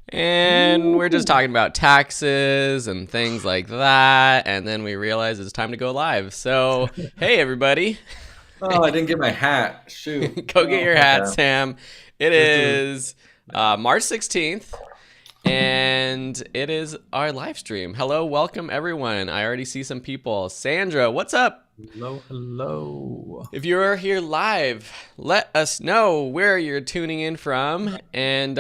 And we're just talking about taxes and things like that. And then we realize it's time to go live. So, hey, everybody, Oh, I didn't get my hat. Shoot. go get Oh, your hat, okay. Sam. It This is is March 16th, and it is our live stream. Hello, welcome, everyone. I already see some people. Sandra, what's up? hello, hello. If you're here live, let us know where you're tuning in from. And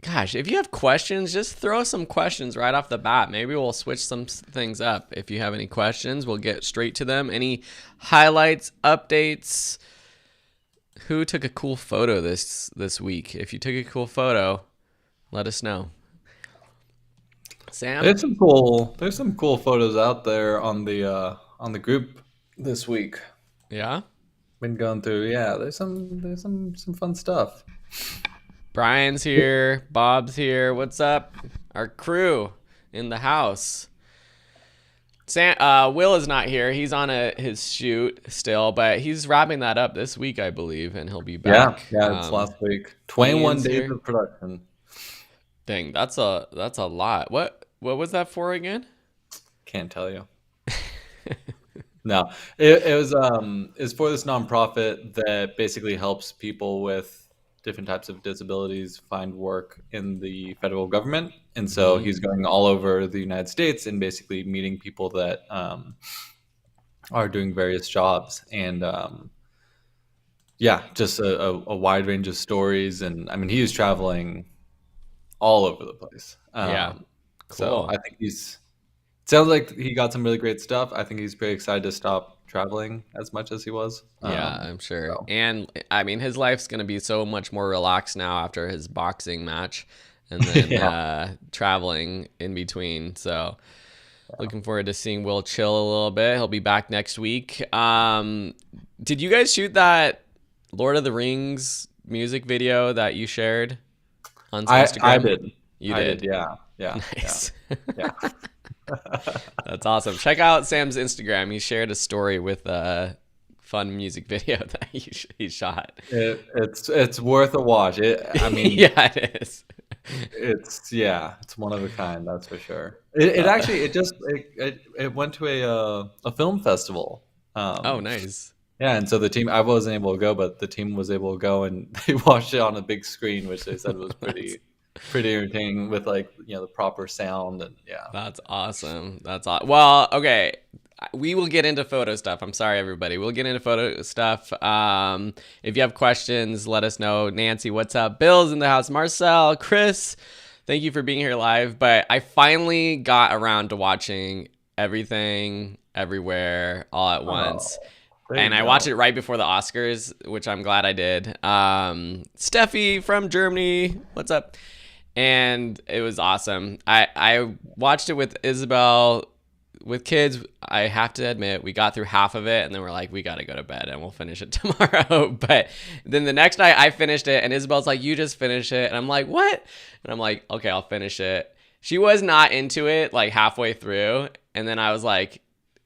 gosh, if you have questions, just throw some questions right off the bat. Maybe we'll switch some things up. If you have any questions, we'll get straight to them. Any highlights, updates? Who took a cool photo this week? If you took a cool photo, let us know. Sam? There's some cool photos out there on the group this week. Yeah? Been going through, yeah, there's some fun stuff. Brian's here. Bob's here. What's up? Our crew in the house. Will is not here. He's on his shoot still, but he's wrapping that up this week, I believe, and he'll be Yeah, back. yeah, it's last week. 21 Ian's days here. of production. Dang, that's a lot. What was that for again? Can't tell you. No, it's for this nonprofit that basically helps people with different types of disabilities find work in the federal government, and so Mm-hmm. he's going all over the United States and basically meeting people that are doing various jobs, and yeah, just a wide range of stories, and I mean he is traveling all over the place. Yeah, So cool. I think he's sounds like he got some really great stuff. I think he's pretty excited to stop traveling as much as he was. Yeah, I'm sure. So And I mean, his life's gonna be so much more relaxed now after his boxing match, and then yeah, traveling in between. So looking forward to seeing Will chill a little bit. He'll be back next week. Did you guys shoot that Lord of the Rings music video that you shared on I Instagram? did. You I did. did. Yeah, yeah, yeah, Nice. yeah. That's awesome. Check out Sam's Instagram. He shared a story with a fun music video that he shot. It's worth a watch. I mean, Yeah, it is. it's one of a kind. That's for sure. It Uh, actually it went to a film festival. oh, Um, nice. yeah, and so the team I wasn't able to go, but the team was able to go, and they watched it on a big screen, which they said was That's pretty entertaining with like the proper sound and yeah. that's awesome. That's well, okay. We will get into photo stuff. I'm sorry, everybody. We'll get into photo stuff. If you have questions, let us know. Nancy, what's up? Bill's in the house. Marcel, Chris, thank you for being here live. But I finally got around to watching everything, everywhere, all at once. Oh, there And you I watched go. it right before the Oscars, which I'm glad I did. Steffi from Germany, what's up? And it was awesome. I watched it with Isabel with kids. I have to admit, we got through half of it, and then we're like, we got to go to bed, and we'll finish it tomorrow. But then the next night, I finished it, and Isabel's like, you just finish it, and I'm like, what? And I'm like, okay, I'll finish it. She was not into it like halfway through, and then I was like,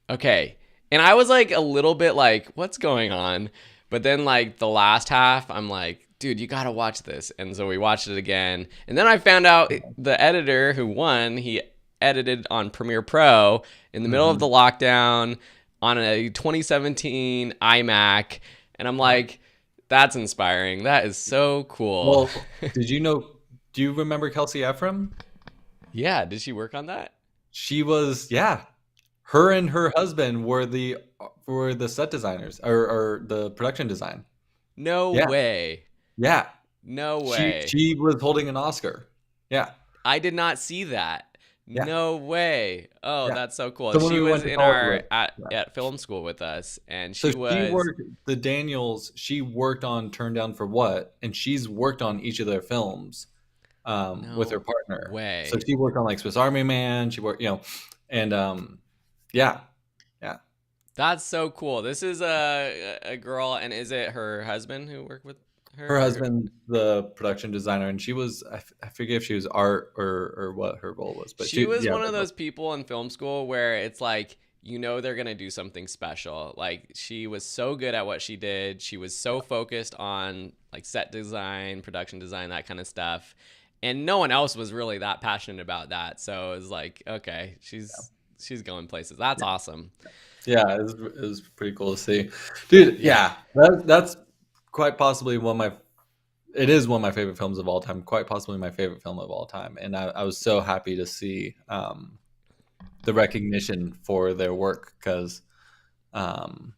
okay. And I was like a little bit like, what's going on? But then like the last half, I'm like, dude, you gotta watch this. And so we watched it again. And then I found out the editor who won, he edited on Premiere Pro in the middle of Hmm. the lockdown on a 2017 iMac. And I'm like, that's inspiring. That is so cool. Well, did you know? Do you remember Kelsey Ephraim? Yeah, did she work on that? She was, yeah. Her and her husband were the set designers or the production design. No Yeah, way. yeah. No She way. she was holding an Oscar. Yeah, I did not see that. yeah, No way. Oh, yeah. that's so cool. Someone She we was went to in college our with. Yeah. at film school with us, and So she she was worked the Daniels. She worked on Turn Down for What, and she's worked on each of their films with her no partner. So way. she worked on like Swiss Army Man. She worked, and yeah, yeah. That's so cool. This is a girl, and is it her husband who worked with Her her? husband, the production designer, and she was I forget if she was art or what her role was, but She she was yeah. one of those people in film school where it's like you know they're gonna do something special. Like she was so good at what she did. She was so focused on like set design, production design, that kind of stuff. And no one else was really that passionate about that. So it was like, okay, she's going places. That's awesome. Yeah, it was pretty cool to see, dude. Yeah. Yeah, that's quite possibly one of my. It is one of my favorite films of all time. Quite possibly my favorite film of all time, and I was so happy to see the recognition for their work because, um,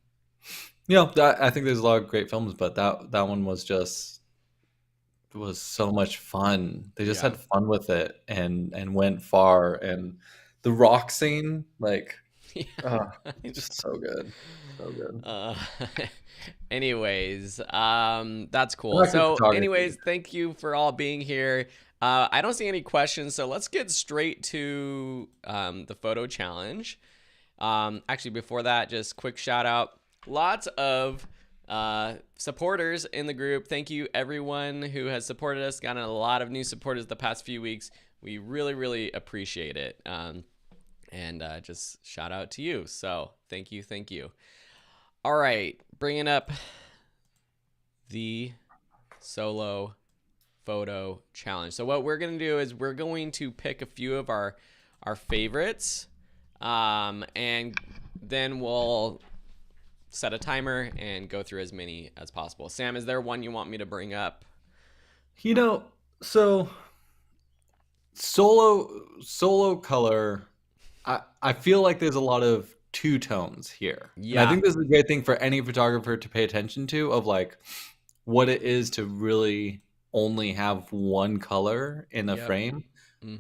I think there's a lot of great films, but that one was so much fun. They just Yeah. had fun with it and went far. And the rock scene, like, Yeah. just so good, so good. Uh, anyways, that's cool. Back to So, photography. anyways, thank you for all being here. I don't see any questions, so let's get straight to the photo challenge. Actually, before that, just quick shout out. Lots of supporters in the group. Thank you, everyone who has supported us. Gotten a lot of new supporters the past few weeks. We really, really appreciate it. And just shout out to you. So thank you, thank you. All right, bringing up the solo photo challenge. So what we're gonna do is we're going to pick a few of our favorites, and then we'll set a timer and go through as many as possible. Sam, is there one you want me to bring up? You know, so solo color. I feel like there's a lot of two tones here, and I Yeah, think this is a great thing for any photographer to pay attention to of like what it is to really only have one color in a yep. frame.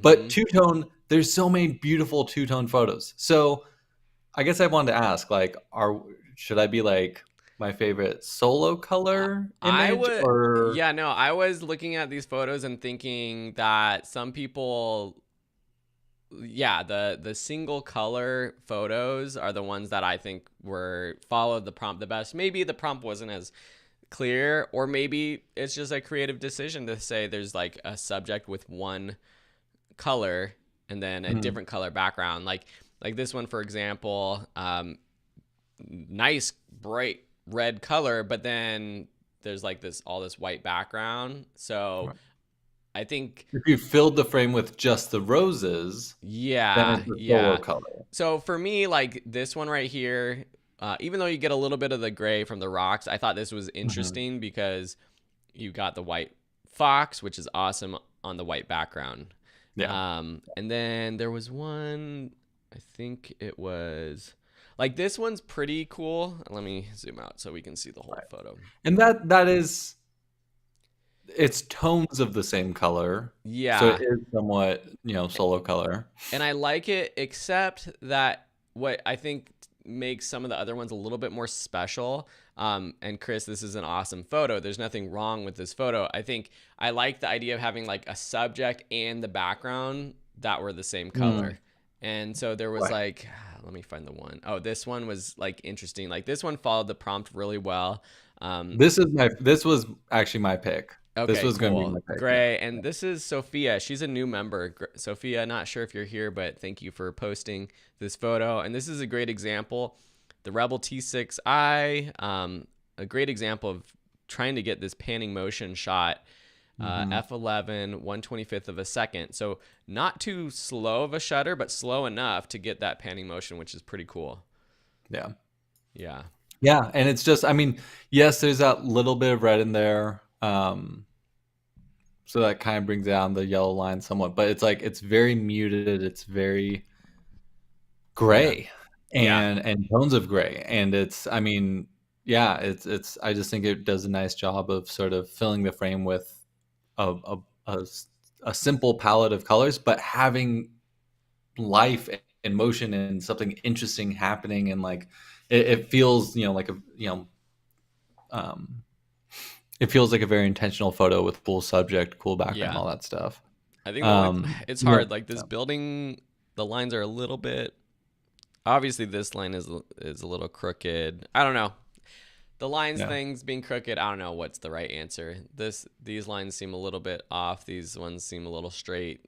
But Mm-hmm. two tone, there's so many beautiful two tone photos. So I guess I wanted to ask, like, should I be like my favorite solo color I image would, or yeah, no, I was looking at these photos and thinking that some people, yeah, the single color photos are the ones that I think were followed the prompt the best. Maybe the prompt wasn't as clear, or maybe it's just a creative decision to say there's like a subject with one color and then a Mhm. different color background. Like this one, for example, nice bright red color, but then there's like this all this white background. So I think, If you filled the frame with just the roses, then yeah, it's a solo yeah. color. So for me, like this one right here, even though you get a little bit of the gray from the rocks, I thought this was Mhm. interesting because you got the white fox, which is awesome on the white background. Yeah. And then there was one, I think it was like this one's pretty cool. Let me zoom out so we can see the whole photo. And that is it's tones of the same color. So it Yeah. is somewhat, solo color. And I like it, except that what I think makes some of the other ones a little bit more special. And Chris, this is an awesome photo. There's nothing wrong with this photo. I think I like the idea of having like a subject and the background that were the same Mm, color. And so there was right. like, let me find the one. Oh, this one was like interesting. Like this one followed the prompt really well. Um, This was actually my pick. This Okay, was going to be cool. my pick. Yeah. Gray. And this is Sophia. She's a new member. Sophia, not sure if you're here, but thank you for posting this photo. And this is a great example. The Rebel T6i, a great example of trying to get this panning motion shot, Mhm. f11, 1/25th of a second. So not too slow of a shutter, but slow enough to get that panning motion, which is pretty cool. Yeah. Yeah. Yeah, and it's just, I mean, yes, there's that little bit of red in there. So that kind of brings down the yellow line somewhat, but it's like it's very muted, it's very Yeah. gray Yeah. and tones of gray. And it's, I mean, yeah, it's I just think it does a nice job of sort of filling the frame with a a, a, a simple palette of colors, but having life and motion and something interesting happening, and like it feels, like um it feels like a very intentional photo with cool subject, cool background, Yeah. all that stuff. I think the only it's Yeah, hard. Like this building, the lines are a little bit. Obviously, this line is a little crooked. I don't know. The lines yeah. things being crooked. I don't know what's the right answer. These lines seem a little bit off. These ones seem a little straight.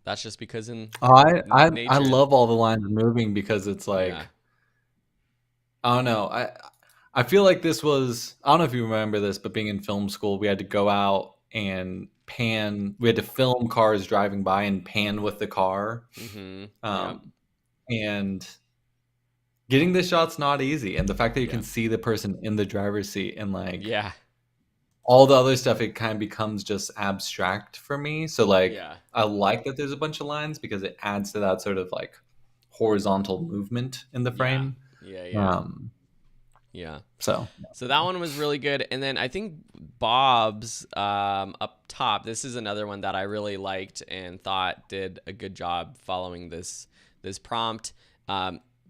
That's just because in I nature, love all the lines moving because it's yeah, like I don't know. I feel like this was, I don't know if you remember this, but being in film school, we had to go out and pan. We had to film cars driving by and pan with the car. Mm-hmm. Yep. Um, and getting the shot's not easy. And the fact that you Yeah. can see the person in the driver's seat and like Yeah. all the other stuff, it kind of becomes just abstract for me. So like Yeah. I like that there's a bunch of lines because it adds to that sort of like horizontal movement in the Yeah. frame. Yeah. Yeah. Um, Yeah. so So that one was really good. And then I think Bob's up top. This is another one that I really liked and thought did a good job following this prompt.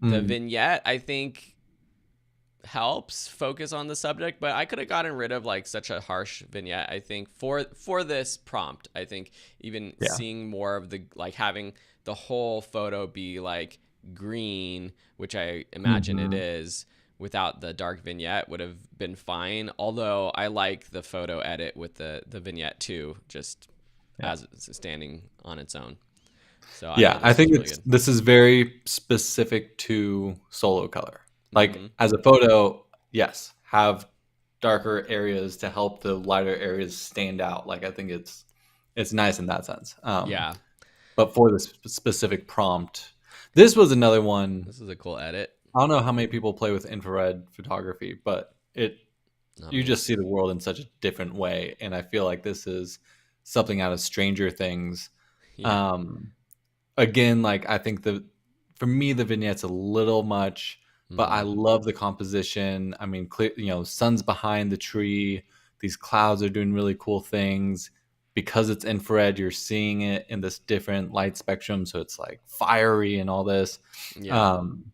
The mm, vignette, I think, helps focus on the subject, but I could have gotten rid of like such a harsh vignette. I think for this prompt, I think even yeah. seeing more of the like having the whole photo be like green, which I imagine it Mhm. is, without the dark vignette would have been fine. Although I like the photo edit with the vignette too, just Yeah. as standing on its own. So I Yeah, thought I this was think really it's good. this is very specific to solo color. Mm-hmm. Like as a photo, yes, have darker areas to help the lighter areas stand out. Like I think it's nice in that sense. Yeah, But for this specific prompt, this was another one. this is a cool edit. I don't know how many people play with infrared photography, but it Not you me. just see the world in such a different way, and I feel like this is something out of Stranger Things. Yeah. Um, Again, like I think the for me the vignette's a little much, but I Mm-hmm. love the composition. I mean, clear, sun's behind the tree. These clouds are doing really cool things. Because it's infrared, you're seeing it in this different light spectrum, so it's like fiery and all this. Yeah. Um,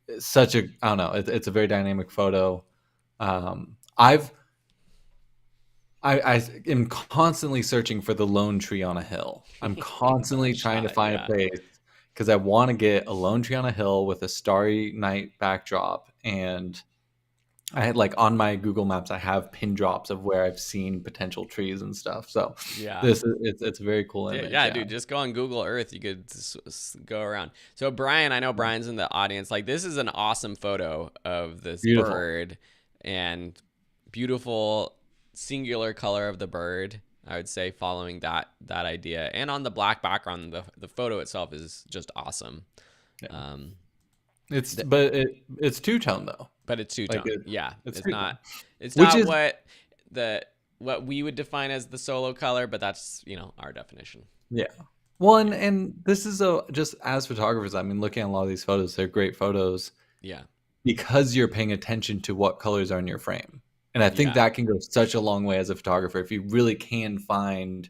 it's such a I don't know. It's a very dynamic photo. I've I am constantly searching for the lone tree on a hill. I'm constantly That trying to shot. find a Yeah. place because I want to get a lone tree on a hill with a starry night backdrop. And I had like on my Google Maps, I have pin drops of where I've seen potential trees and stuff. So Yeah. this is it's a very cool Yeah, image. yeah, Yeah, dude. Just go on Google Earth. You could go around. So Brian, I know Brian's in the audience. Like, this is an awesome photo of this beautiful. bird, and beautiful singular color of the bird. I would say following that idea, and on the black background, the photo itself is just awesome. Yeah, Um, it's th- but it's two tone though. but it's two Like tone. Yeah, it's it's two tone, not. It's which not is the what we would define as the solo color, but that's our definition. yeah. One and this is a just as photographers, I mean, looking at a lot of these photos, they're great photos Yeah, because you're paying attention to what colors are in your frame. And I think yeah, that can go such a long way as a photographer. If you really can find,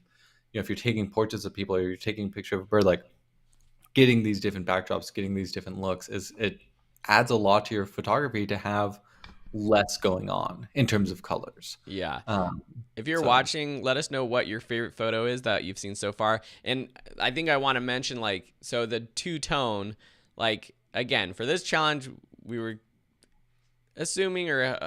if you're taking portraits of people or you're taking a picture of a bird, like getting these different backdrops, getting these different looks is it adds a lot to your photography to have less going on in terms of colors. yeah. Um, If you're so watching, let us know what your favorite photo is that you've seen so far. And I think I want to mention, like, so the two tone, like, again, for this challenge, we were assuming or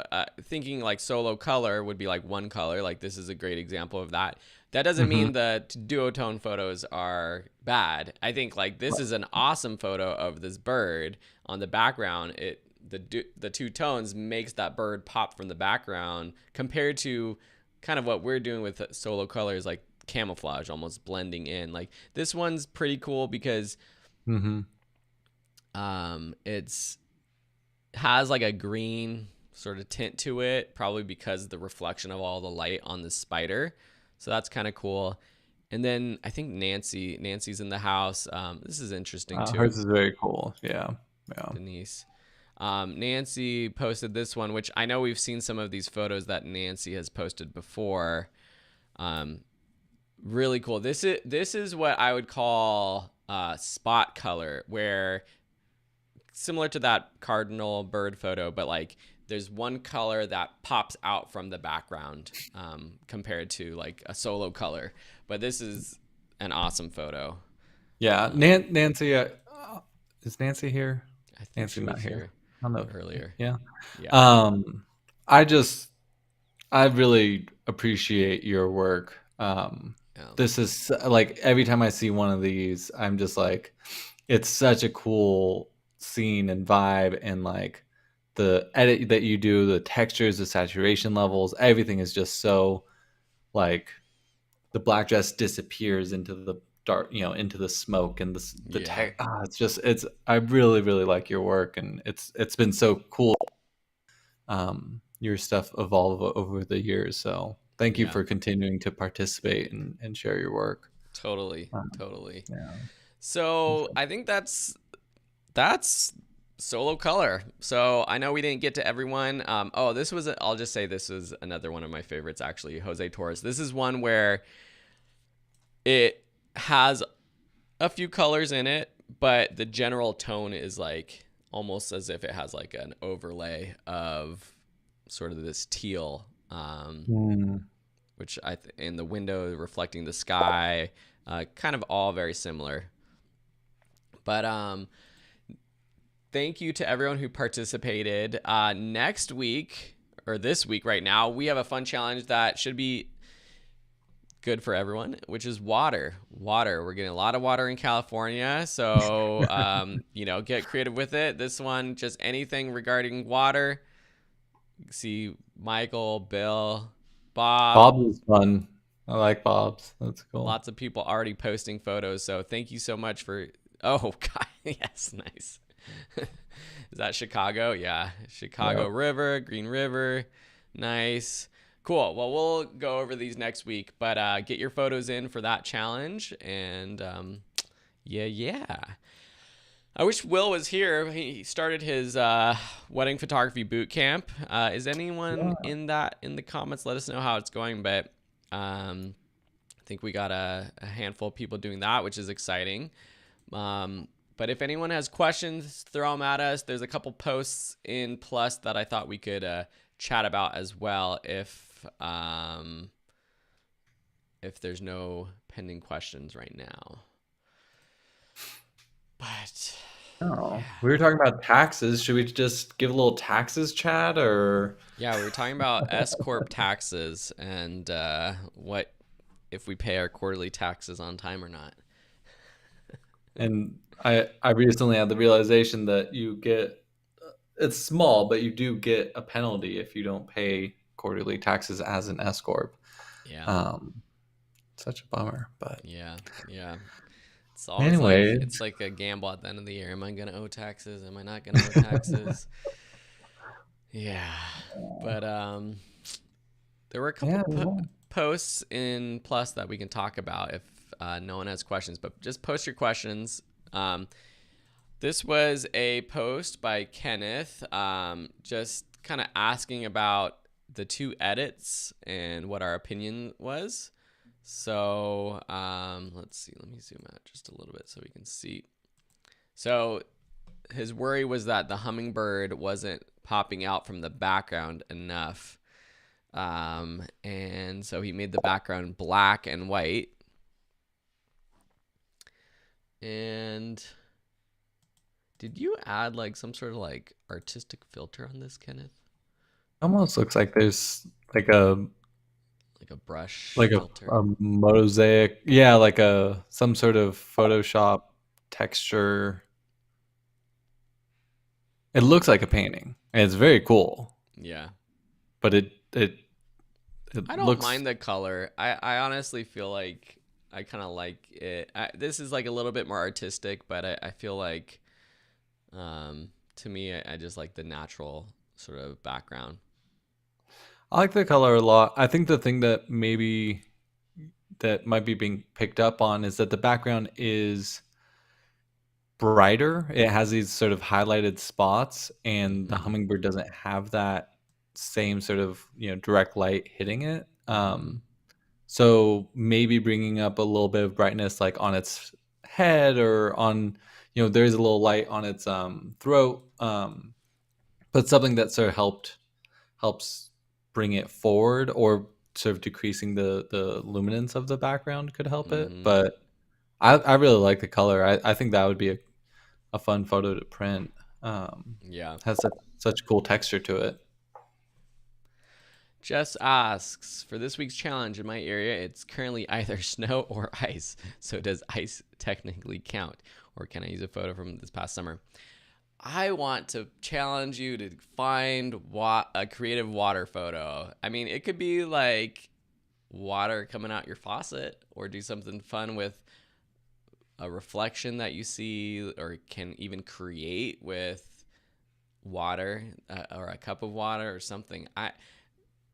thinking like solo color would be like one color. Like, this is a great example of that. That doesn't mhm, mean the duotone photos are bad. I think like this is an awesome photo of this bird on the background. The two tones makes that bird pop from the background compared to kind of what we're doing with solo colors, like camouflage, almost blending in. Like, this one's pretty cool because mhm. it's has like a green sort of tint to it, probably because of the reflection of all the light on the spider. So that's kind of cool. And then I think Nancy's in the house. This is interesting too. Hers is very cool. Yeah, yeah. Denise. Nancy posted this one, which I know we've seen some of these photos that Nancy has posted before. Um, really cool. This is what I would call spot color, where similar to that cardinal bird photo, but like there's one color that pops out from the background compared to like a solo color. But this is an awesome photo. Yeah, Um, Nancy, is Nancy here? I think Nancy she not was here. here I don't know. earlier. Yeah. Yeah. Um, I just, I really appreciate your work. Yeah. This is like every time I see one of these, I'm just like, it's such a cool scene and vibe, and like the edit that you do, the textures, the saturation levels, everything is just so like the black dress disappears into the dark, into the smoke and the Yeah, tech. It's I really really like your work, and it's been so cool. Your stuff evolve over the years. So thank you yeah, for continuing to participate and share your work. totally, Um, totally. yeah. So I think that's solo color. So I know we didn't get to everyone. Oh, this was I'll just say this was another one of my favorites actually, Jose Torres. This is one where it has a few colors in it, but the general tone is like almost as if it has like an overlay of sort of this teal, Mm. which in the window reflecting the sky, kind of all very similar. But thank you to everyone who participated. Next week, or this week right now, we have a fun challenge that should be good for everyone, which is water. Water. We're getting a lot of water in California. So, get creative with it. This one, just anything regarding water. See Michael, Bill, Bob. Bob's is fun. I like Bob's. That's cool. Lots of people already posting photos. So thank you so much for. Oh, God. Yes. Nice. Is that Chicago? Yeah. Chicago Yep. River, Green River. Nice. Cool. Well, we'll go over these next week, but get your photos in for that challenge. And yeah. I wish Will was here. He started his wedding photography boot camp. Is anyone Yeah. in the comments? Let us know how it's going. But I think we got a handful of people doing that, which is exciting. But if anyone has questions, throw them at us. There's a couple posts in Plus that I thought we could chat about as well if there's no pending questions right now. But Oh, yeah. we were talking about taxes. Should we just give a little taxes chat or? Yeah, we were talking about S Corp taxes and what if we pay our quarterly taxes on time or not. And I recently had the realization that you get it's small, but you do get a penalty if you don't pay quarterly taxes as an S corp. Yeah. Um, Such a bummer, but Yeah. Yeah. It's always like anyway, it's like a gamble at the end of the year. Am I gonna owe taxes? Am I not gonna owe taxes? Yeah. But there were a couple yeah, yeah. posts in Plus that we can talk about if no one has questions. But just post your questions. This was a post by Kenneth, just kind of asking about the two edits and what our opinion was. So let's see. Let me zoom out just a little bit so we can see. So his worry was that the hummingbird wasn't popping out from the background enough. And so he made the background black and white. And did you add like some sort of like artistic filter on this, Kenneth? Almost looks like there's Like a brush like filter? a mosaic, yeah, like a some sort of Photoshop texture. It looks like a painting, and it's very cool, Yeah. but it I don't looks. mind the color. I honestly feel like I kind of like it. This is like a little bit more artistic, but I feel like to me, I just like the natural sort of background. I like the color a lot. I think the thing that might be being picked up on is that the background is brighter. It has these sort of highlighted spots, and the Mm-hmm. hummingbird doesn't have that same sort of direct light hitting it. Mm-hmm. So maybe bringing up a little bit of brightness, like on its head or on, there's a little light on its throat, but something that sort of helps bring it forward, or sort of decreasing the luminance of the background could help it. Mm-hmm. But I really like the color. I think that would be a fun photo to print. Yeah. Has such cool texture to it. Jess asks, for this week's challenge in my area, it's currently either snow or ice. So does ice technically count? Or can I use a photo from this past summer? I want to challenge you to find a creative water photo. I mean, it could be like water coming out your faucet, or do something fun with a reflection that you see, or can even create with water, or a cup of water or something. I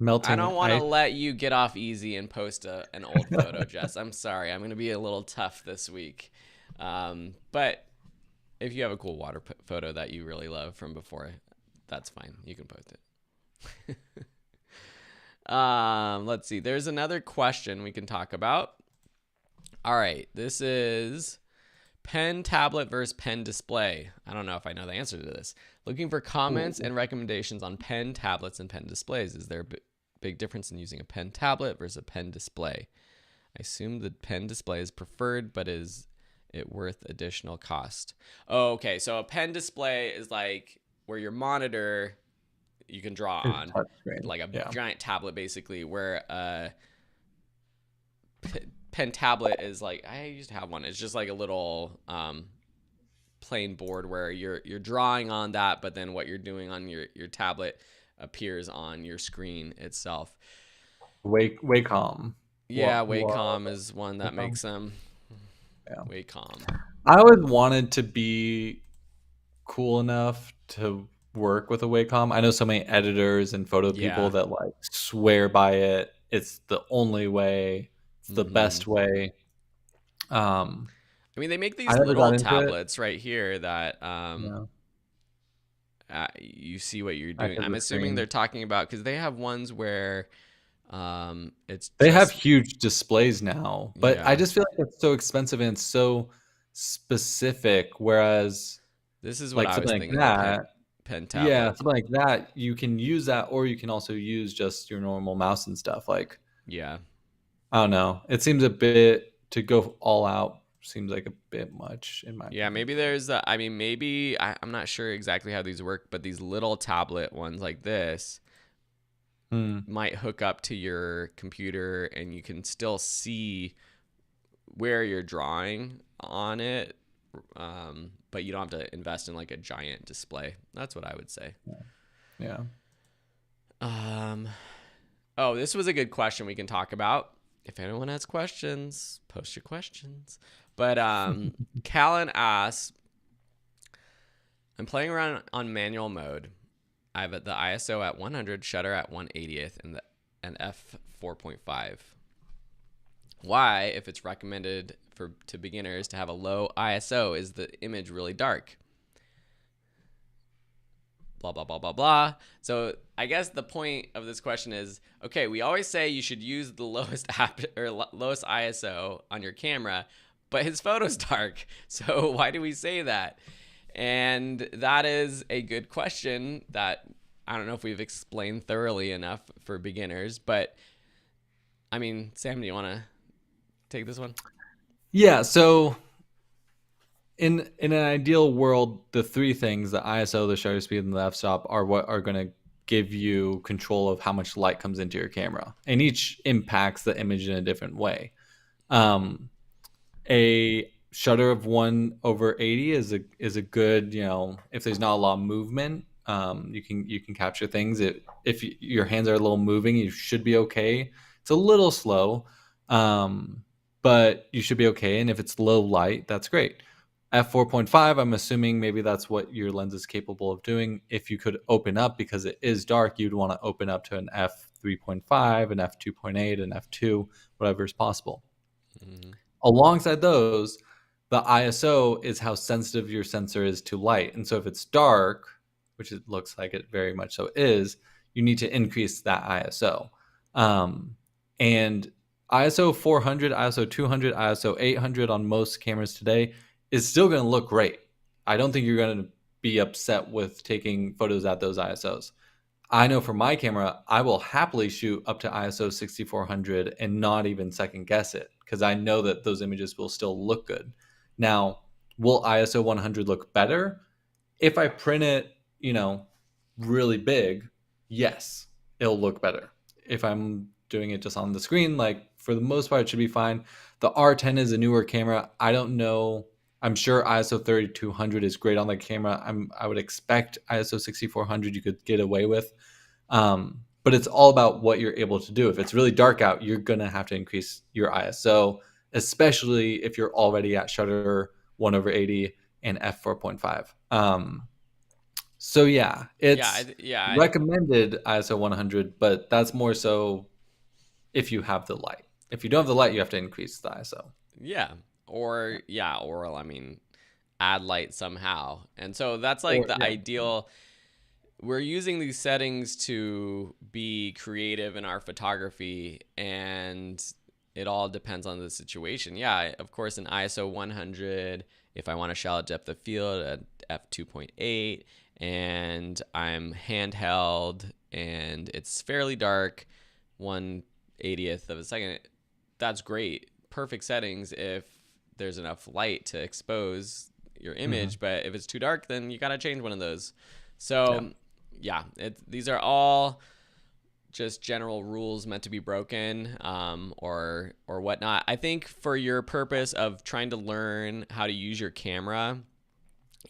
Melting don't want to ice. let you get off easy and post an old photo, Jess. I'm sorry. I'm going to be a little tough this week. But if you have a cool water photo that you really love from before, that's fine. You can post it. Let's see. There's another question we can talk about. All right. This is pen tablet versus pen display. I don't know if I know the answer to this. Looking for comments and recommendations on pen tablets and pen displays. Is there a big difference in using a pen tablet versus a pen display? I assume the pen display is preferred, but is it worth additional cost? Oh, okay. So a pen display is like where your monitor you can draw It's on, touch screen. like a Yeah. giant tablet, basically. Where a pen tablet is like, I used to have one. It's just like a little plain board where you're drawing on that, but then what you're doing on your tablet appears on your screen itself. Wacom. Yeah, What? Wacom is one that Wacom. makes them. Yeah. Wacom. I always wanted to be cool enough to work with a Wacom. I know so many editors and photo people Yeah. that like swear by it. It's the only way. It's the Mm-hmm. best way. Um, I mean, they make I these never little got into it. tablets right here that Yeah, you see what you're doing. actually, I'm the assuming they're screen. talking about, because they have ones where it's They have just, huge displays now, but I yeah. just feel like it's so expensive and it's so specific. Whereas, This is what like I was something like thinking, the that, pen yeah, tablet. something like that, you can use that, or you can also use just your normal mouse and stuff. Like, Yeah. I don't know. It seems a bit to go all out. Seems like a bit much, in my Yeah, opinion. maybe there's I mean, maybe I'm not sure exactly how these work, but these little tablet ones like this Hmm. might hook up to your computer and you can still see where you're drawing on it, but you don't have to invest in like a giant display. That's what I would say. Yeah. Um, oh, this was a good question we can talk about. If anyone has questions, post your questions. But Callan asks, I'm playing around on manual mode. I have the ISO at 100, shutter at 1/80th, and f 4.5. Why, if it's recommended to beginners to have a low ISO, is the image really dark? Blah blah blah blah blah. So I guess the point of this question is, okay, we always say you should use the lowest lowest ISO on your camera, but his photo's dark. So why do we say that? And that is a good question that I don't know if we've explained thoroughly enough for beginners, but I mean, Sam, do you want to take this one? Yeah. So in an ideal world, the three things, the ISO, the shutter speed, and the f-stop, are what are going to give you control of how much light comes into your camera, and each impacts the image in a different way. Um, a shutter of 1/80 is a good, if there's not a lot of movement, you can capture things. If your hands are a little moving, you should be okay. It's a little slow, but you should be okay. And if it's low light, that's great. F4.5, I'm assuming maybe that's what your lens is capable of doing. If you could open up, because it is dark, you'd want to open up to an f3.5, an f2.8, an f2, whatever is possible. Mm-hmm. Alongside those, the ISO is how sensitive your sensor is to light. And so if it's dark, which it looks like it very much so is, you need to increase that ISO. And ISO 400, ISO 200, ISO 800 on most cameras today is still going to look great. I don't think you're going to be upset with taking photos at those ISOs. I know for my camera, I will happily shoot up to ISO 6400 and not even second guess it, because I know that those images will still look good. Now, will ISO 100 look better? If I print it, really big, yes, it'll look better. If I'm doing it just on the screen, like for the most part, it should be fine. The R10 is a newer camera. I don't know I'm sure ISO 3200 is great on the camera. I would expect ISO 6400 you could get away with. But it's all about what you're able to do. If it's really dark out, you're going to have to increase your ISO, especially if you're already at shutter 1 over 80 and f4.5. So yeah, Yeah, it's recommended ISO 100, but that's more so if you have the light. If you don't have the light, you have to increase the ISO. yeah, or yeah, or I mean, add light somehow. And so that's like Or the yeah, ideal. We're using these settings to be creative in our photography, and it all depends on the situation. Yeah, of course, an ISO 100, if I want a shallow depth of field at f2.8, and I'm handheld and it's fairly dark, 1/80th of a second, that's great. Perfect settings if there's enough light to expose your hmm image, but if it's too dark, then you got to change one of those. yeah, So, yeah, these are all just general rules meant to be broken, or whatnot. I think for your purpose of trying to learn how to use your camera,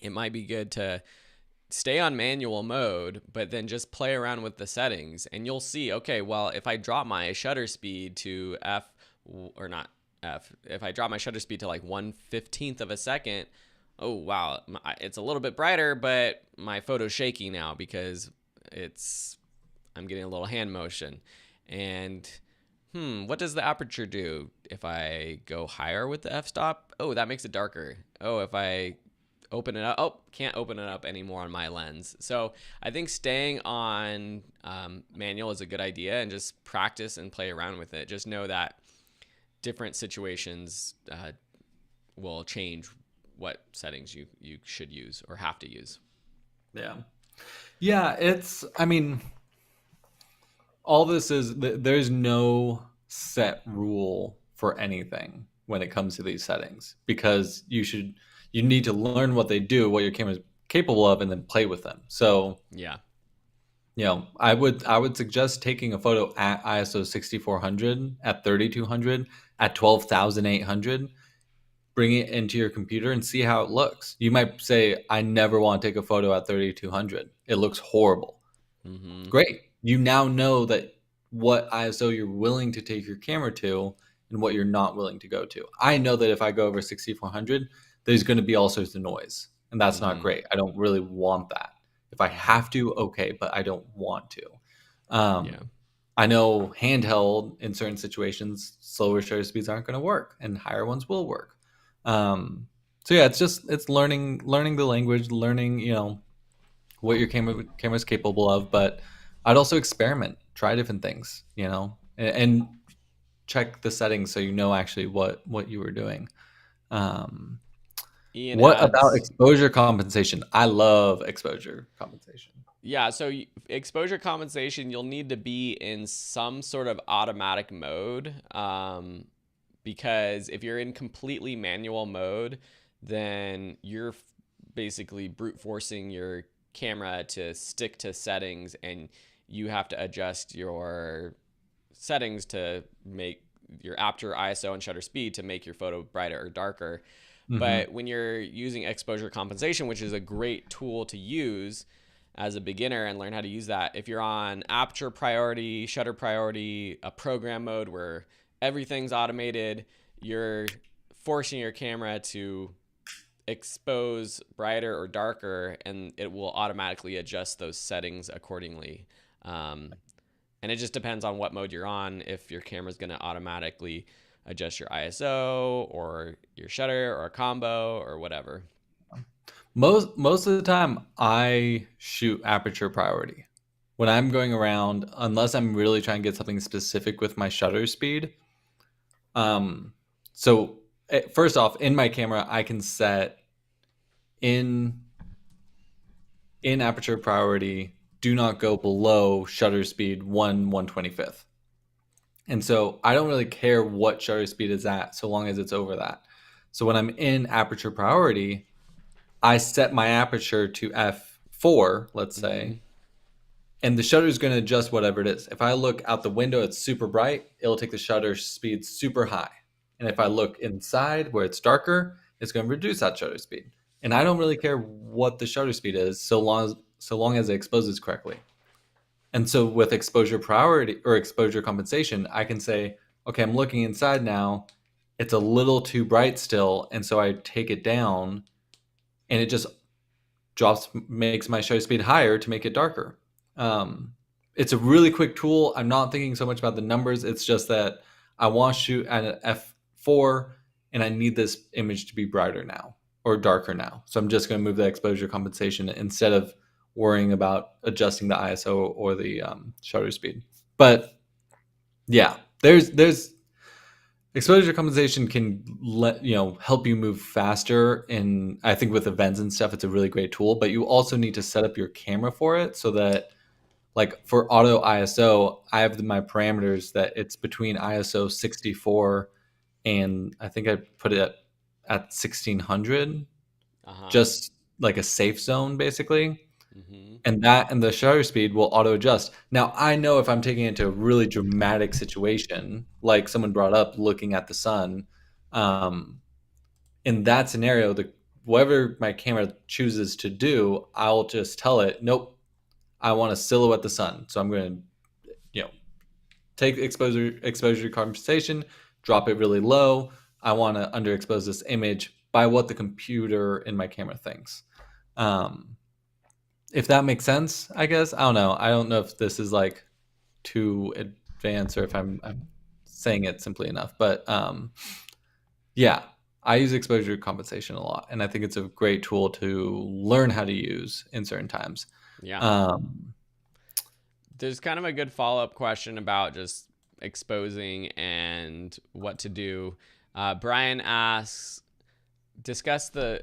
it might be good to stay on manual mode, but then just play around with the settings, and you'll see, okay, well, if I drop my shutter speed to f, or not f, if I drop my shutter speed to like 1/15th of a second, oh wow, it's a little bit brighter, but my photo's shaky now because it's I'm getting a little hand motion. And what does the aperture do if I go higher with the f-stop? Oh, that makes it darker. Oh, if I open it up, oh, can't open it up anymore on my lens. So I think staying on manual is a good idea, and just practice and play around with it. Just know that different situations will change what settings you should use or have to use. yeah, yeah. It's. I mean, all this is there's no set rule for anything when it comes to these settings because you need to learn what they do, what your camera is capable of, and then play with them. So Yeah. I would suggest taking a photo at ISO 6400, at 3200, at 12,800. Bring it into your computer and see how it looks. You might say, I never want to take a photo at 3200. It looks horrible. Mm-hmm. Great. You now know that what ISO you're willing to take your camera to and what you're not willing to go to. I know that if I go over 6400, there's going to be all sorts of noise, and that's not Mm-hmm. great. I don't really want that. If I have to, okay, but I don't want to. Yeah. I know handheld in certain situations, slower shutter speeds aren't going to work, and higher ones will work. Um, so yeah, it's learning the language, learning what your camera's capable of, but I'd also experiment, try different things, and check the settings so you know actually what you were doing. Um, Ian what about adds, exposure compensation? I love exposure compensation. yeah, so exposure compensation, you'll need to be in some sort of automatic mode, because if you're in completely manual mode, then you're basically brute forcing your camera to stick to settings, and you have to adjust your settings to make your aperture, ISO, and shutter speed to make your photo brighter or darker. hmm But when you're using exposure compensation, which is a great tool to use as a beginner and learn how to use that, if you're on aperture priority, shutter priority, a program mode where everything's automated, you're forcing your camera to expose brighter or darker, and it will automatically adjust those settings accordingly. Um, and it just depends on what mode you're on, if your camera's going to automatically adjust your ISO or your shutter or a combo or whatever. Most of the time, I shoot aperture priority when I'm going around, unless I'm really trying to get something specific with my shutter speed. Um, so first off, in my camera, I can set in aperture priority, do not go below shutter speed 1/125th. And so I don't really care what shutter speed is at so long as it's over that. So when I'm in aperture priority, I set my aperture to f4, let's Mm-hmm. say, and the shutter is going to adjust whatever it is. If I look out the window, it's super bright, it'll take the shutter speed super high. And if I look inside where it's darker, it's going to reduce that shutter speed. And I don't really care what the shutter speed is, so long as it exposes correctly. And so with exposure priority or exposure compensation, I can say, okay, I'm looking inside now. It's a little too bright still, and so I take it down, and it just makes my shutter speed higher to make it darker. Um, it's a really quick tool. I'm not thinking so much about the numbers. It's just that I want to shoot at an f4, and I need this image to be brighter now or darker now. So I'm just going to move the exposure compensation instead of worrying about adjusting the ISO or the shutter speed. But yeah, there's exposure compensation can help you move faster, and I think with events and stuff it's a really great tool, but you also need to set up your camera for it so that, like, for auto ISO, I have my parameters that it's between ISO 64 and I think I put it at 1600, Uh-huh. just like a safe zone basically. Mm-hmm. And that and the shutter speed will auto adjust. Now, I know if I'm taking it to a really dramatic situation, like someone brought up looking at the sun, um, in that scenario, the whatever my camera chooses to do, I'll just tell it, nope, I want to silhouette the sun. So I'm going to, take exposure compensation, drop it really low. I want to underexpose this image by what the computer in my camera thinks. Um, if that makes sense, I guess. I don't know. I don't know if this is like too advanced or if I'm saying it simply enough. But yeah, I use exposure compensation a lot, and I think it's a great tool to learn how to use in certain times. Yeah. Um, There's kind of a good follow-up question about just exposing and what to do. Brian asks, discuss the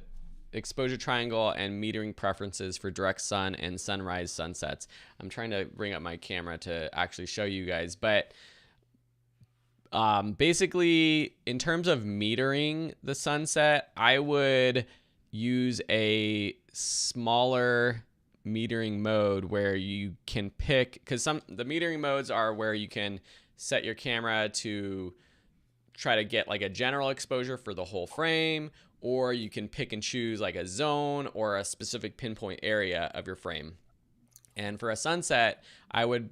exposure triangle and metering preferences for direct sun and sunrise sunsets. I'm trying to bring up my camera to actually show you guys, but basically, in terms of metering the sunset, I would use a smaller metering mode where you can pick, because the metering modes are where you can set your camera to try to get like a general exposure for the whole frame, or you can pick and choose like a zone or a specific pinpoint area of your frame. And for a sunset, I would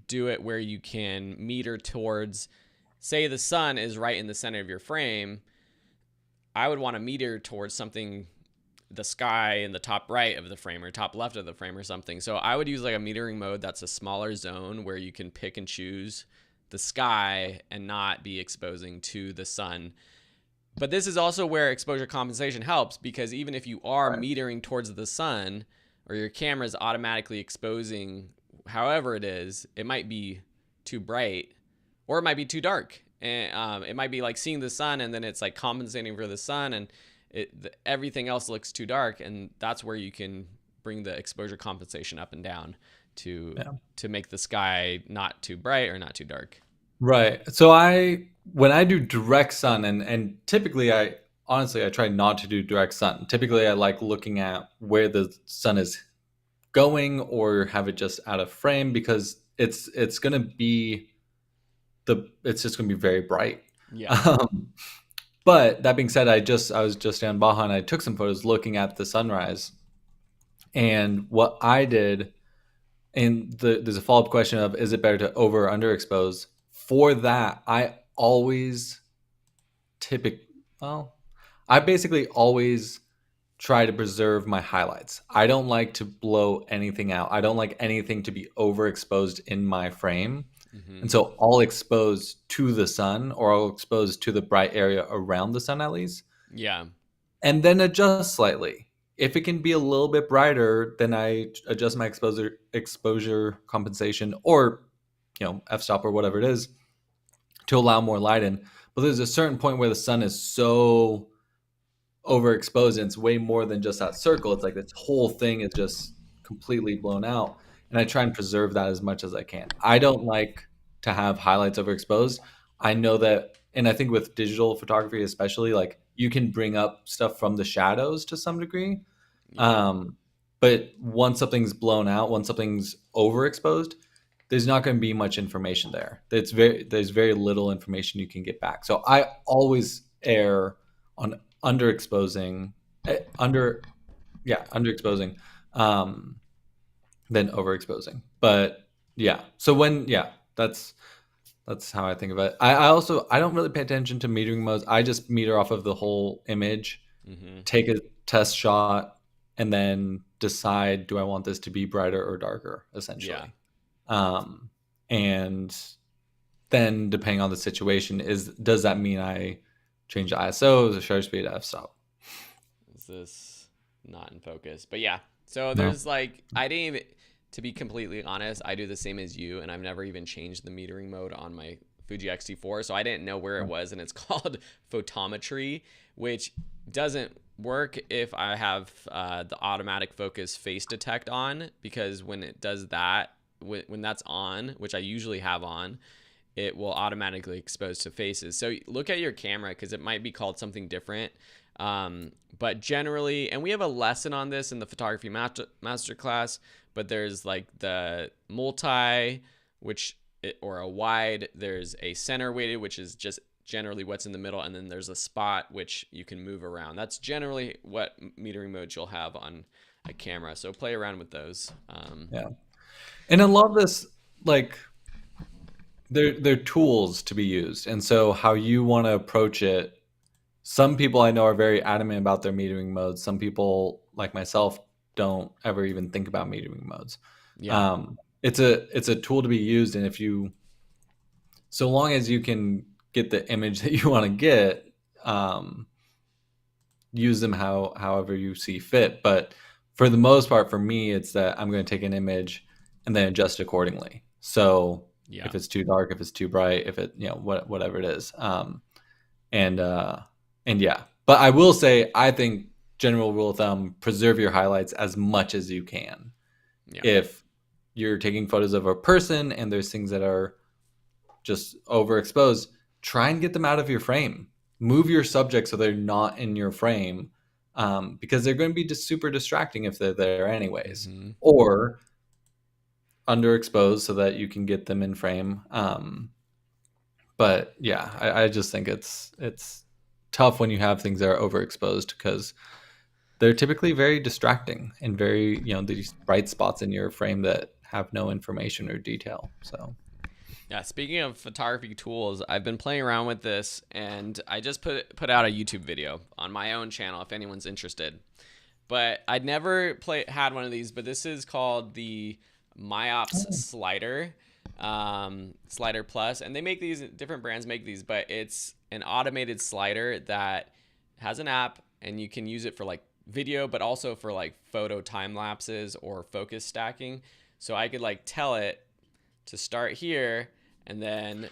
do it where you can meter towards, say the sun is right in the center of your frame. I would want to meter towards something, the sky in the top right of the frame or top left of the frame or something. So I would use like a metering mode that's a smaller zone where you can pick and choose the sky and not be exposing to the sun. But this is also where exposure compensation helps, because even if you are right. metering towards the sun or your camera is automatically exposing however it is, it might be too bright or it might be too dark. And it might be like seeing the sun and then it's like compensating for the sun, and everything else looks too dark. And that's where you can bring the exposure compensation up and down to Yeah. to make the sky not too bright or not too dark. Right. So when I do direct sun, and typically I honestly I try not to do direct sun. Typically I like looking at where the sun is going or have it just out of frame, because it's gonna be it's just gonna be very bright. Yeah. Um, but that being said, I was just down Baja and I took some photos looking at the sunrise. And what I did, and there's a follow up question of, is it better to over or underexpose? For that, I always typically, well, I basically always try to preserve my highlights. I don't like to blow anything out. I don't like anything to be overexposed in my frame. Mm-hmm. And so I'll expose to the sun, or I'll expose to the bright area around the sun at least, Yeah. and then adjust slightly. If it can be a little bit brighter, then I adjust my exposure compensation, or f-stop or whatever it is, to allow more light in. But there's a certain point where the sun is so overexposed and it's way more than just that circle. It's like this whole thing is just completely blown out. And I try and preserve that as much as I can. I don't like to have highlights overexposed. I know that, and I think with digital photography especially, like, you can bring up stuff from the shadows to some degree. Yeah. Um, but once something's blown out, once something's overexposed, there's not going to be much information there. There's very little information you can get back. So I always err on underexposing, under yeah, underexposing, um, than overexposing. But yeah, so when that's how I think of it. I also I don't really pay attention to metering modes. I just meter off of the whole image, Mm-hmm. take a test shot, and then decide, do I want this to be brighter or darker, Yeah. essentially. Um, and then depending on the situation, does that mean I change the ISO, the shutter speed, f-stop? Is this not in focus? But yeah. So No. there's like, I didn't even, to be completely honest, I do the same as you, and I've never even changed the metering mode on my Fuji X-T4, so I didn't know where it was, and it's called photometry, which doesn't work if I have the automatic focus face detect on, because when it does that, when that's on, which I usually have on, it will automatically expose to faces. So look at your camera, because it might be called something different. But generally, and we have a lesson on this in the photography master class, but there's like the multi, or a wide, there's a center weighted, which is just generally what's in the middle, and then there's a spot which you can move around. That's generally what metering modes you'll have on a camera. So play around with those. Yeah. And I love this, like, they're tools to be used. And so how you want to approach it, some people I know are very adamant about their metering modes. Some people, like myself, don't ever even think about metering modes. Yeah. It's a tool to be used, and if you, so long as you can get the image that you want to get, um, use them however you see fit. But for the most part, for me, it's that I'm going to take an image and then adjust accordingly. So Yeah. if it's too dark, if it's too bright, if it, whatever it is, and and yeah. But I will say, I think general rule of thumb: preserve your highlights as much as you can. Yeah. If you're taking photos of a person and there's things that are just overexposed, try and get them out of your frame. Move your subject so they're not in your frame, because they're going to be just super distracting if they're there anyways. Mm-hmm. Or underexposed so that you can get them in frame. But yeah, I just think it's tough when you have things that are overexposed, because they're typically very distracting and very, these bright spots in your frame that have no information or detail. So Yeah, speaking of photography tools, I've been playing around with this, and I just put out a YouTube video on my own channel if anyone's interested. But I'd never had one of these, but this is called the Myops Slider, Slider Plus, and they make these, different brands make these, but it's an automated slider that has an app, and you can use it for like video, but also for like photo time lapses or focus stacking. So I could like tell it to start here and then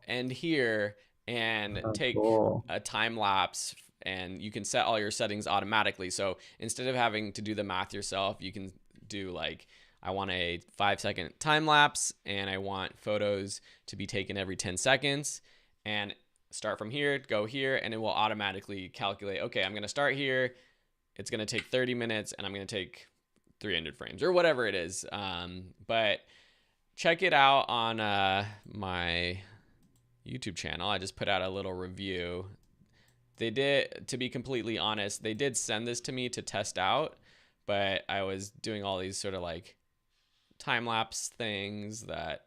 end here and that's take cool. a time lapse, and you can set all your settings automatically. So instead of having to do the math yourself, you can do like, I want a 5-second time lapse and I want photos to be taken every 10 seconds, and start from here, go here, and it will automatically calculate, okay, I'm going to start here. It's going to take 30 minutes and I'm going to take 300 frames or whatever it is. But check it out on my YouTube channel. I just put out a little review. They did, to be completely honest, they did send this to me to test out, but I was doing all these sort of like time lapse things that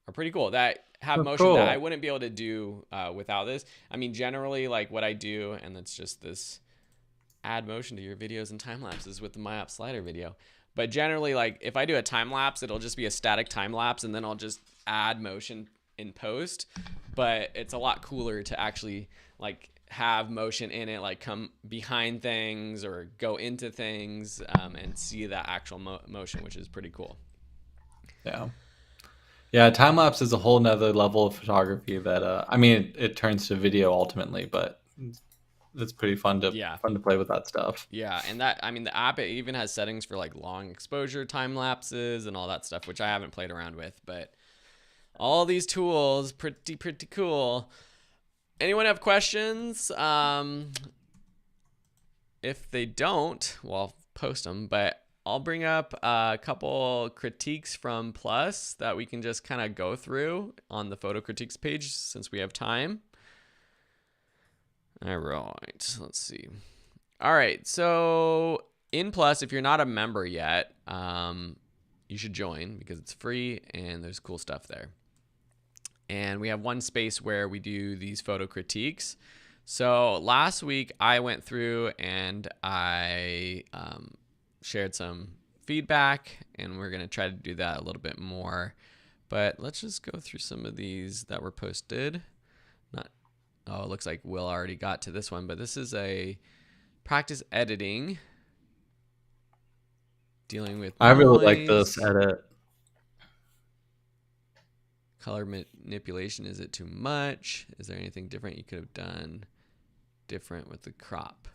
are pretty cool, that have That's motion, that I cool. wouldn't be able to do without this. I mean, generally, like what I do, and it's just this add motion to your videos and time lapses with the Myop slider video. But generally, like if I do a time lapse, it'll just be a static time lapse, and then I'll just add motion in post. But it's a lot cooler to actually like have motion in it, like come behind things or go into things, and see that actual motion, which is pretty cool. Yeah. Yeah, time lapse is a whole nother level of photography that I mean, it turns to video ultimately, but it's pretty Yeah. fun to play with that stuff. Yeah, and that, I mean, the app, it even has settings for like long exposure time lapses and all that stuff, which I haven't played around with, but all these tools, pretty cool. Anyone have questions? If they don't, well, post them, but I'll bring up a couple critiques from Plus that we can just kind of go through on the photo critiques page since we have time. All right. Let's see. All right. So in Plus, if you're not a member yet, you should join because it's free and there's cool stuff there. And we have one space where we do these photo critiques. So last week I went through and I shared some feedback, and we're going to try to do that a little bit more. But let's just go through some of these that were posted. It looks like Will already got to this one, but this is a practice editing, dealing with I really like this noise. edit. Color manipulation, is it too much? Is there anything different you could have done different with the crop?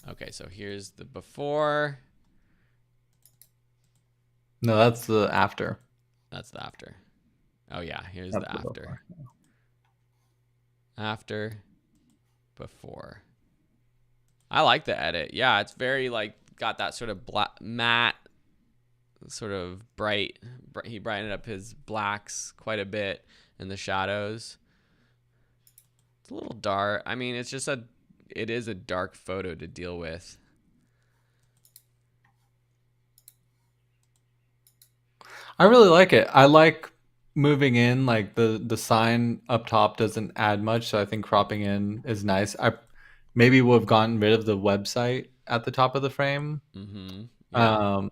Okay, so here's the before. No, that's the after. That's the after. Oh yeah, here's That's the the after. before. After, before. I like the edit. Yeah, it's very like got that sort of black, matte, sort of bright. He brightened up his blacks quite a bit in the shadows. It's a little dark. I mean, it is a dark photo to deal with. I really like it. I like moving in, like the sign up top doesn't add much, so I think cropping in is nice. I maybe would have gotten rid of the website at the top of the frame. Mm-hmm. Yeah. Um,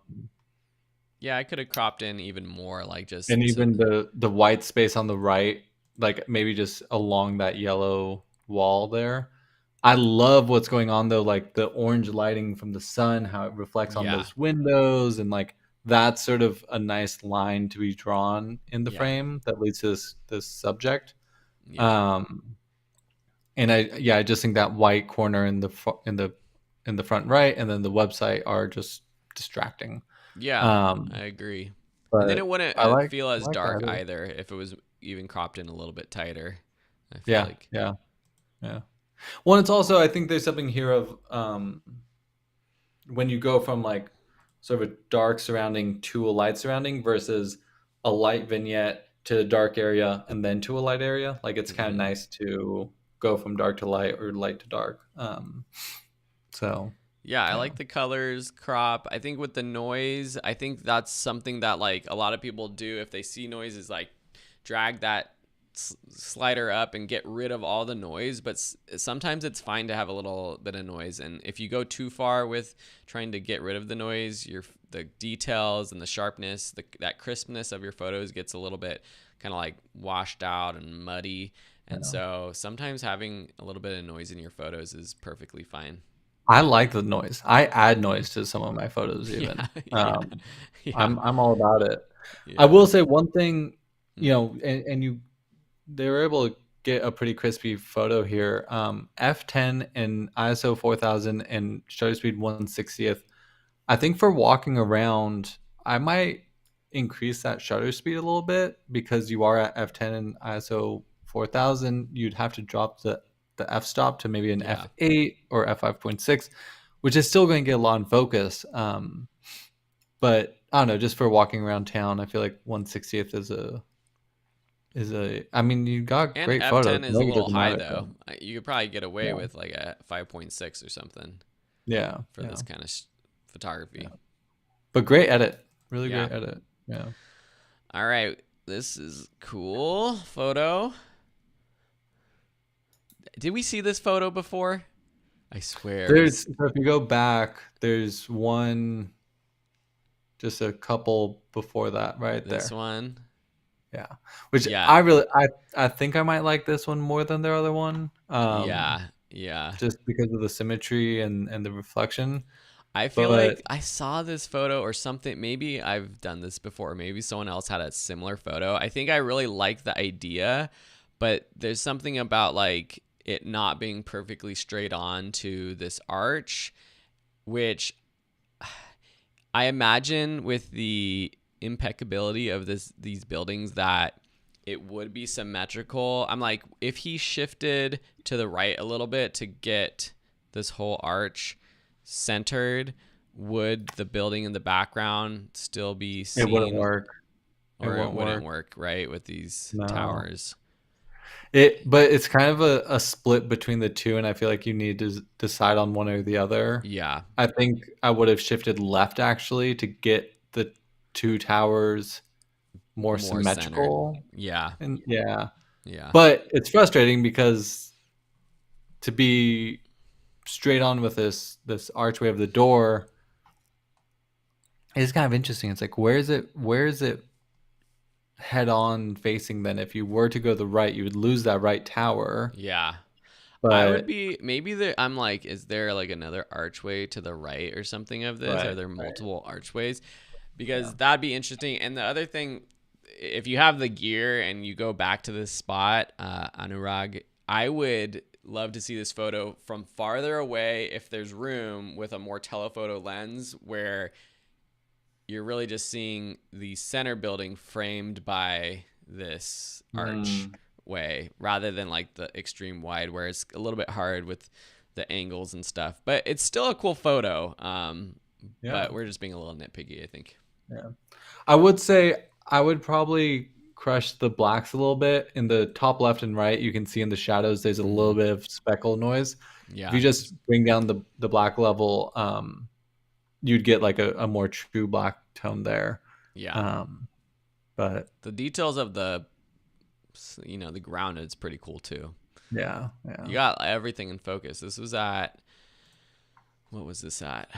Yeah, I could have cropped in even more, like just and to, even the white space on the right, like maybe just along that yellow wall there. I love what's going on though, like the orange lighting from the sun, how it reflects on yeah, those windows, and like that's sort of a nice line to be drawn in the yeah, frame that leads to this subject. yeah, Um, and I just think that white corner in the front right, and then the website are just distracting. yeah. I Um, agree. And then it but wouldn't feel I as like dark that. either if it was even cropped in a little bit tighter. I feel Yeah, like, yeah, yeah. Well, it's also I think there's something here of when you go from like sort of a dark surrounding to a light surrounding versus a light vignette to a dark area and then to a light area. Like it's kind of mm-hmm. nice to go from dark to light or light to dark. So Yeah, I yeah, like the colors crop. I think with the noise, I think that's something that like a lot of people do if they see noise is like drag that slider up and get rid of all the noise, but sometimes it's fine to have a little bit of noise, and if you go too far with trying to get rid of the noise, the details and the sharpness, that crispness of your photos gets a little bit kind of like washed out and muddy. And yeah. so sometimes having a little bit of noise in your photos is perfectly fine. I like the noise. I add noise to some of my photos Yeah, even. yeah, yeah, I'm all about it. I yeah. will say one thing, you Mm. know, and you they were able to get a pretty crispy photo here. F10 and ISO 4000 and shutter speed 1/60th. I think for walking around, I might increase that shutter speed a little bit because you are at F10 and ISO 4000. You'd have to drop the f stop to maybe an Yeah. f8 or f5.6, which is still going to get a lot in focus. But I don't know, just for walking around town, I feel like 1/60th is a. I mean, you got And great photos, F10 is a no little high dramatic. though. You could probably get away Yeah, with like a 5.6 or something yeah, for yeah, this kind of yeah. photography. But great edit, really Yeah. great edit. Yeah. All right. This is cool photo. Did we see this photo before? I swear There's so if you go back, there's one just a couple before that right this there. one. Yeah. Which Yeah. I think I might like this one more than the other one. Yeah. Yeah. Just because of the symmetry and the reflection. I feel But like I saw this photo or something. Maybe I've done this before. Maybe someone else had a similar photo. I think I really like the idea, but there's something about like it not being perfectly straight on to this arch, which I imagine with the impeccability of these buildings that it would be symmetrical. I'm like, if he shifted to the right a little bit to get this whole arch centered, would the building in the background still be it wouldn't seen? work. It Or it won't wouldn't work. work, right, with these No. towers? But it's kind of a split between the two, and I feel like you need to decide on one or the other. Yeah, I think I would have shifted left actually to get the two towers more more centered. symmetrical. Yeah, And yeah, yeah, but it's frustrating because to be straight on with this archway of the door is kind of interesting. It's like where is it head on facing then? If you were to go the right, you would lose that right tower. yeah. I would But be maybe there. I'm like, is there like another archway to the right or something of this? Are right, there right. multiple archways? Yeah. Because that'd be interesting. And the other thing, if you have the gear and you go back to this spot, Anurag, I would love to see this photo from farther away if there's room with a more telephoto lens where you're really just seeing the center building framed by this Mm, archway rather than like the extreme wide where it's a little bit hard with the angles and stuff. But it's still a cool photo. yeah. But we're just being a little nitpicky, I think. Yeah. I would say I would probably crush the blacks a little bit. In the top left and right, you can see in the shadows there's a little Mm-hmm. bit of speckle noise. If Yeah. you just bring down the black level, you'd get like a more true black tone there. Yeah. Um, but The details of the ground is pretty cool too. yeah, You yeah. got everything in focus. What was this at?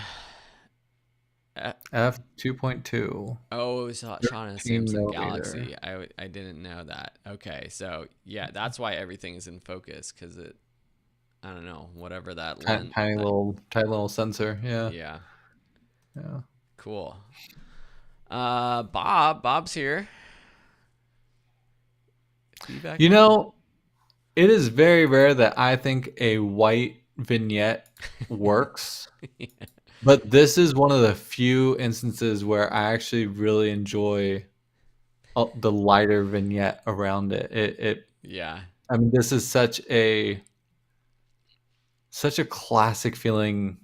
Uh, F2.2, oh, it was shot on a 13 Samsung millimeter, Galaxy. I didn't know that. Okay, so yeah, that's why everything is in focus because I don't know, whatever that tiny, lens. tiny little sensor. Yeah, Yeah, yeah. cool. Bob's here. Is he back You on? know, it is very rare that I think a white vignette works. Yeah. But this is one of the few instances where I actually really enjoy the lighter vignette around it. Yeah, I mean, this is such a classic feeling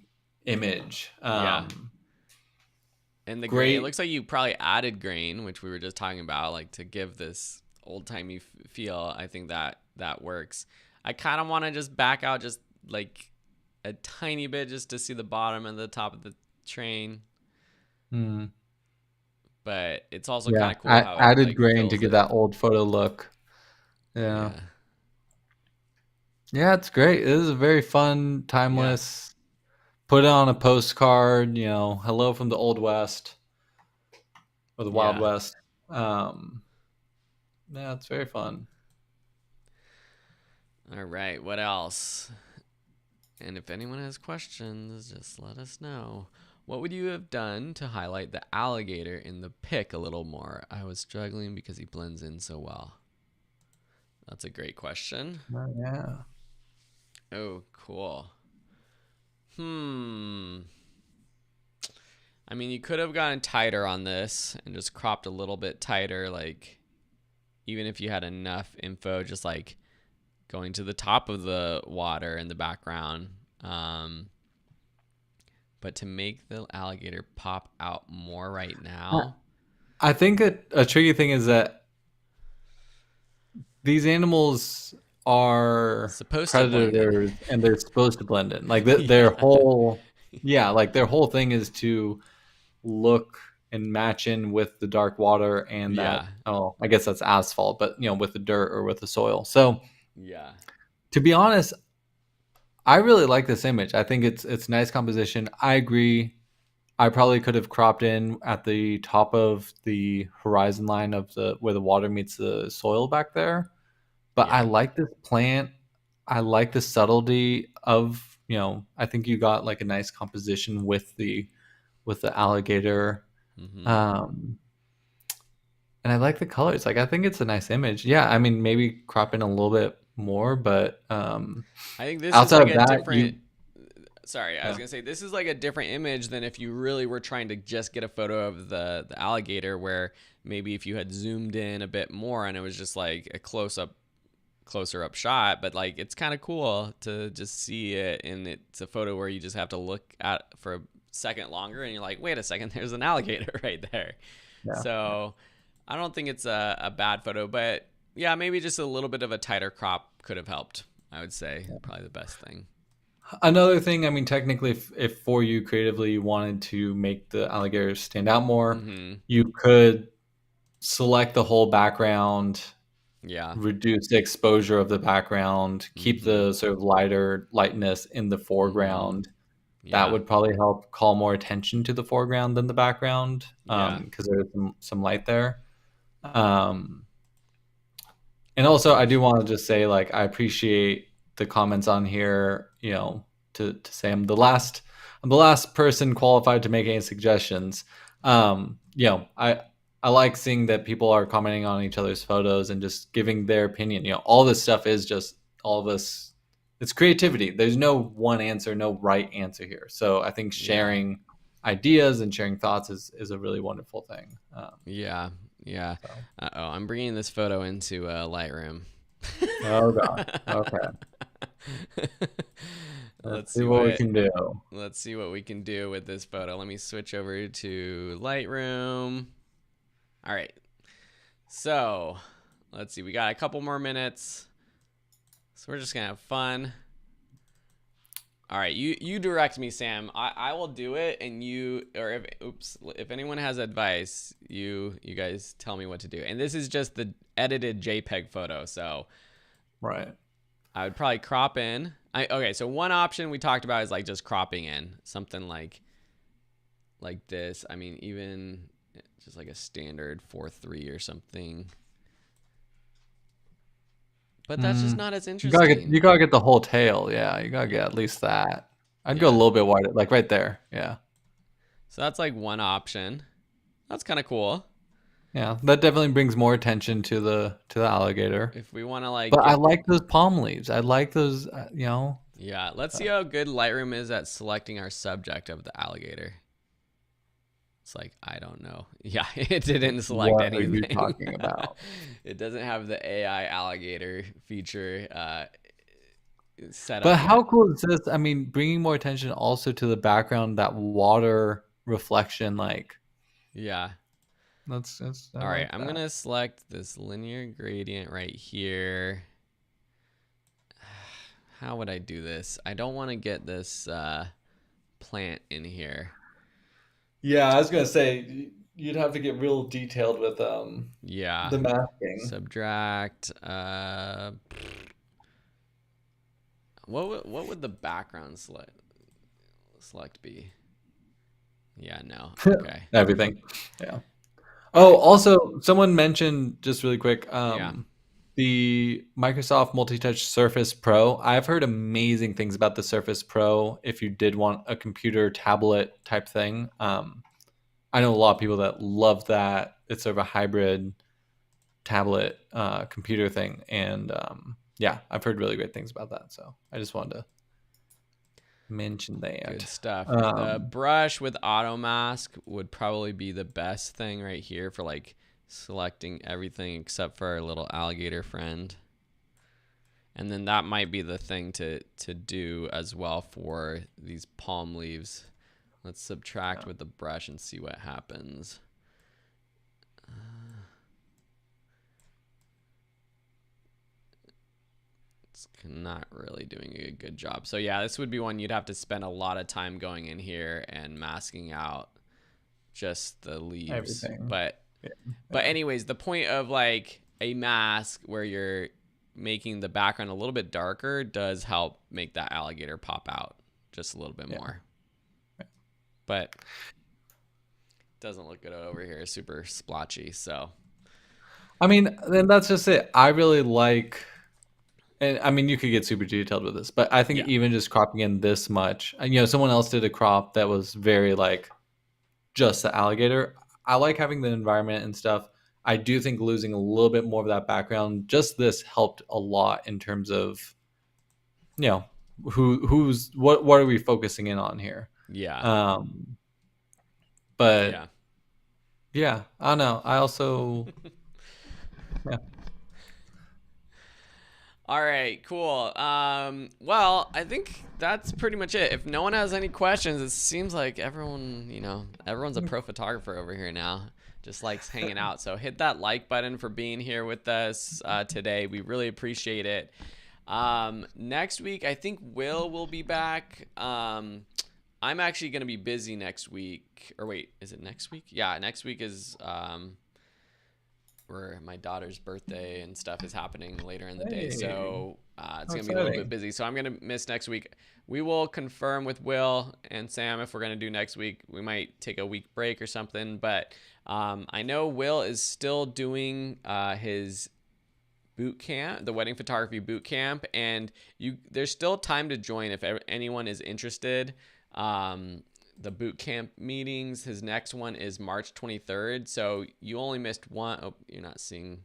image. yeah. And the grain, it Great. looks like you probably added grain, which we were just talking about, like to give this old timey feel. I think that works. I kind of want to just back out just like a tiny bit just to see the bottom and the top of the train, Hmm. but it's also Yeah, kind of cool I how it added like grain to fills give it. that old photo look. Yeah, Yeah, yeah, it's great. It is a very fun, yeah, timeless. Put it on a postcard. Hello from the old west or the wild yeah. west. Um, yeah, it's very fun. All right, what else? And if anyone has questions, just let us know. What would you have done to highlight the alligator in the pic a little more? I was struggling because he blends in so well. That's a great question. Yeah. Oh, cool. Hmm. I mean, you could have gotten tighter on this and just cropped a little bit tighter, like even if you had enough info, just like going to the top of the water in the background. Um, but to make the alligator pop out more right now, I think a tricky thing is that these animals are supposed to blend in. predators and they're supposed to blend in. Like their Yeah. whole, yeah, like their whole thing is to look and match in with the dark water and Yeah. that, oh, I guess that's asphalt, but with the dirt or with the soil. So Yeah. to be honest, I really like this image. I think it's nice composition. I agree. I probably could have cropped in at the top of the horizon line of the where the water meets the soil back there. But I Yeah. like this plant. I like the subtlety of, I think you got like a nice composition with the alligator. Mm-hmm. Um and I like the colors. Like I think it's a nice image. Yeah, I mean maybe crop in a little bit more, but I think this is outside like of a that, different. you Sorry, I was yeah. gonna say this is like a different image than if you really were trying to just get a photo of the alligator, where maybe if you had zoomed in a bit more and it was just like a closer up shot, but like it's kind of cool to just see it, and it's a photo where you just have to look at for a second longer, and you're like, wait a second, there's an alligator right there. Yeah. So I don't think it's a bad photo, but Yeah, maybe just a little bit of a tighter crop could have helped. I would say probably the best thing. Another thing, I mean, technically, if for you creatively you wanted to make the alligator stand out more, Mm-hmm. you could select the whole background, Yeah. reduce the exposure of the background, keep Mm-hmm. the sort of lightness in the Mm-hmm. foreground. That Yeah. would probably help call more attention to the foreground than the background, Yeah. because there's some light there. Um, And also, I do want to just say, like, I appreciate the comments on here. To say I'm the last person qualified to make any suggestions. I like seeing that people are commenting on each other's photos and just giving their opinion. All this stuff is just all of us. It's creativity. There's no one answer, no right answer here. So I think Yeah. sharing ideas and sharing thoughts is a really wonderful thing. Yeah. Yeah. So, Uh-oh, I'm bringing this photo into Lightroom. oh god, okay. Let's Let's see see what we what can do. let's see what we can do with this photo. Let me switch over to Lightroom. All right. So, let's see. We got a couple more minutes. So we're just going to have fun. All right, you direct me, Sam. I will do it, and if anyone has advice, you guys tell me what to do. And this is just the edited JPEG photo, so Right. I would probably crop in. Okay, so one option we talked about is like just cropping in something like this. I mean, even just like a standard 4:3 or something. But that's just not as You interesting. gotta get the whole tail. Yeah, you gotta get at least that. I'd go a Yeah. little bit wider, like right there. Yeah, So that's like one option. That's kind of cool. yeah. That definitely brings more attention to the alligator. If we want to like But I get like those palm leaves. I like those. Yeah, let's see Uh, how good Lightroom is at selecting our subject of the alligator. It's like, I don't know. Yeah, it didn't select what are you anything. talking about? It doesn't have the AI alligator feature set But up how yet. cool is this? I mean, bringing more attention also to the background, that water reflection. Like Yeah. I All right, like I'm going that. to select this linear gradient right here. How would I do this? I don't want to get this plant in here. Yeah, I was gonna say you'd have to get real detailed with Yeah. the masking. Subtract. What would the background select be? Yeah, no. Okay. Everything. Yeah. All Oh, right. also, someone mentioned just really quick, Yeah. the Microsoft Multi-Touch Surface Pro. I've heard amazing things about the Surface Pro. If you did want a computer tablet type thing, I know a lot of people that love that. It's sort of a hybrid tablet computer thing, and yeah, I've heard really great things about that. So I just wanted to mention Good that. stuff. The Um, brush with auto mask would probably be the best thing right here for like selecting everything except for our little alligator friend. And then that might be the thing to do as well for these palm leaves. Let's subtract with the brush and see what happens. It's not really doing a good job. So yeah, this would be one you'd have to spend a lot of time going in here and masking out just the leaves. everything. Yeah, But yeah, anyways, the point of like a mask where you're making the background a little bit darker does help make that alligator pop out just a little bit yeah. more. But doesn't look good over here. Super splotchy. So I mean, then that's just it. I really like, and I mean, you could get super detailed with this, but I think yeah, even just cropping in this much, and someone else did a crop that was very like just the alligator. I like having the environment and stuff. I do think losing a little bit more of that background, just this helped a lot in terms of, you know, who's what are we focusing in on here? yeah, Um, but yeah. yeah, I don't know. I also, yeah. All right, cool. Well, I think that's pretty much it. If no one has any questions, it seems like everyone's a pro photographer over here now. just likes hanging out. So hit that like button for being here with us today. We really appreciate it. Next week, I think will be back. I'm actually going to be busy next week. Or wait, is it next week? Yeah, next week is where my daughter's birthday and stuff is happening later in the day. Hey, So it's how going to be a little bit exciting. busy. So I'm going to miss next week. We will confirm with Will and Sam if we're going to do next week. We might take a week break or something. But I know Will is still doing his boot camp, the wedding photography boot camp, and there's still time to join if anyone is interested. The boot camp meetings, his next one is March 23rd, so you only missed one. Oh, you're not seeing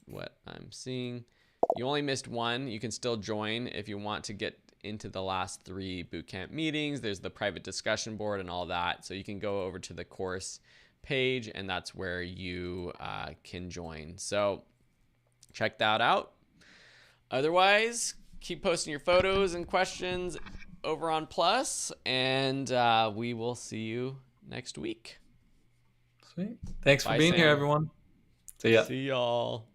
what I'm seeing. You only missed one. You can still join if you want to get into the last 3 boot camp meetings. There's the private discussion board and all that, so you can go over to the course page, and that's where you can join. So check that out. Otherwise, keep posting your photos and questions over on Plus, and we will see you next week. Sweet. Thanks for Bye, being here, Sam. everyone. See ya. See y'all.